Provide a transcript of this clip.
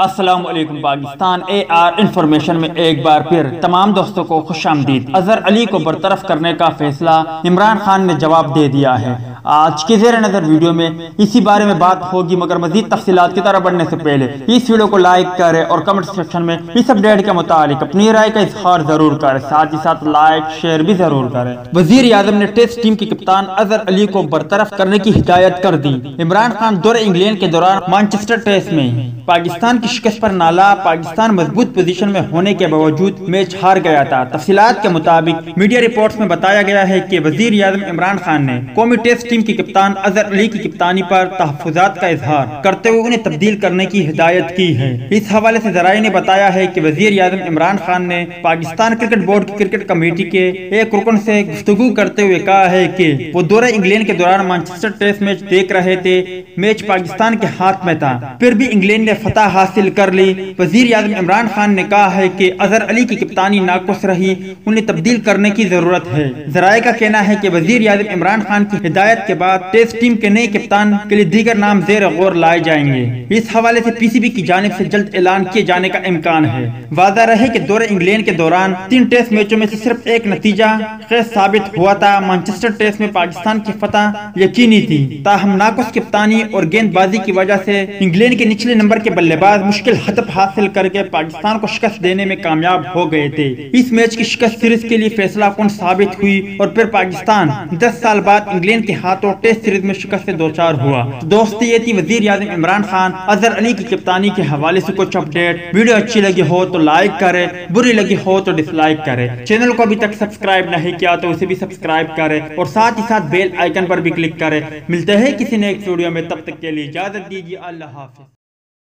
السلام علیکم Pakistan AR information میں ایک بار پھر تمام دوستوں کو خوش آمدید۔ اظہر علی کو برطرف کرنے کا فیصلہ عمران خان نے جواب دے دیا ہے۔ آج کے زیر نظر ویڈیو میں اسی بارے میں بات ہوگی، مگر مزید تفصیلات کی طرف بڑھنے سے پہلے اس ویڈیو کو لائک کریں اور کمنٹ سیکشن میں اس اپڈیٹ کے متعلق اپنی رائے کا اظہار ضرور کریں، ساتھ ہی ساتھ لائک شیئر بھی ضرور کریں۔ وزیر اعظم نے ٹیسٹ ٹیم کے کپتان اظہر علی کو برطرف کرنے کی ہدایت کر دی۔ عمران خان دورہ انگلینڈ کے دوران مانچسٹر ٹیسٹ میں پاکستان کی شکست پر نالا، پاکستان مضبوط پوزیشن میں ہونے کے باوجود میچ ہار گیا تھا۔ تفصیلات کے مطابق میڈیا رپورٹس میں بتایا گیا ہے کہ وزیر اعظم عمران خان نے قومی ٹیسٹ ٹیم کے کپتان اظہر علی کی کپتانی پر تحفظات کا اظہار کرتے ہوئے انہیں تبدیل کرنے کی ہدایت کی ہے۔ اس حوالے سے ذرائع نے بتایا ہے کہ وزیر اعظم عمران خان نے پاکستان کرکٹ بورڈ کی کرکٹ کمیٹی کے ایک رکن سے گفتگو کرتے ہوئے کہا ہے کہ وہ دورہ انگلینڈ کے دوران مانچسٹر ٹیسٹ میچ دیکھ رہے تھے۔ میچ پاکستان کے ہاتھ میں تھا، پھر بھی انگلینڈ نے فتح حاصل کر لی۔ وزیر اعظم عمران خان نے کہا ہے کہ اظہر علی کی کپتانی ناقص رہی، انہیں تبدیل کرنے کی ضرورت ہے۔ ذرائع کا کہنا ہے کہ وزیر اعظم عمران خان کی ہدایت کے بعد ٹیسٹ ٹیم کے نئے کپتان کے لیے دیگر نام زیر غور لائے جائیں گے۔ اس حوالے سے PCB کی جانب سے جلد اعلان کیے جانے کا امکان ہے۔ واضح رہے کہ دورہ انگلینڈ کے دوران 3 ٹیسٹ میچوں میں سے صرف ایک نتیجہ خیز ثابت ہوا تھا۔ مانچسٹر ٹیسٹ میں پاکستان کی فتح یقینی تھی، تاہم ناقص کپتانی اور گیند بازی کی وجہ سے انگلینڈ کے نچلے نمبر کے بلے باز مشکل ہدف حاصل کر کے پاکستان کو شکست دینے میں کامیاب ہو گئے تھے۔ اس میچ کی شکست سیریز کے لیے فیصلہ کن ثابت ہوئی اور پھر پاکستان 10 سال بعد انگلینڈ کے ہاتھوں ٹیسٹ سیریز میں شکست سے دوچار ہوا۔ دوستو، یہ تھی وزیر اعظم عمران خان اظہر علی کی کپتانی کے حوالے سے کچھ اپڈیٹ۔ ویڈیو اچھی لگی ہو تو لائک کرے، بری لگی ہو تو ڈس لائک کرے۔ چینل کو ابھی تک سبسکرائب نہیں کیا تو اسے بھی سبسکرائب کرے اور ساتھ ہی ساتھ بیل آئیکن پر بھی کلک کرے۔ ملتے ہیں کسی نیکسٹ ویڈیو میں، تب تک کے لیے اجازت دیجیے۔ اللہ حافظ۔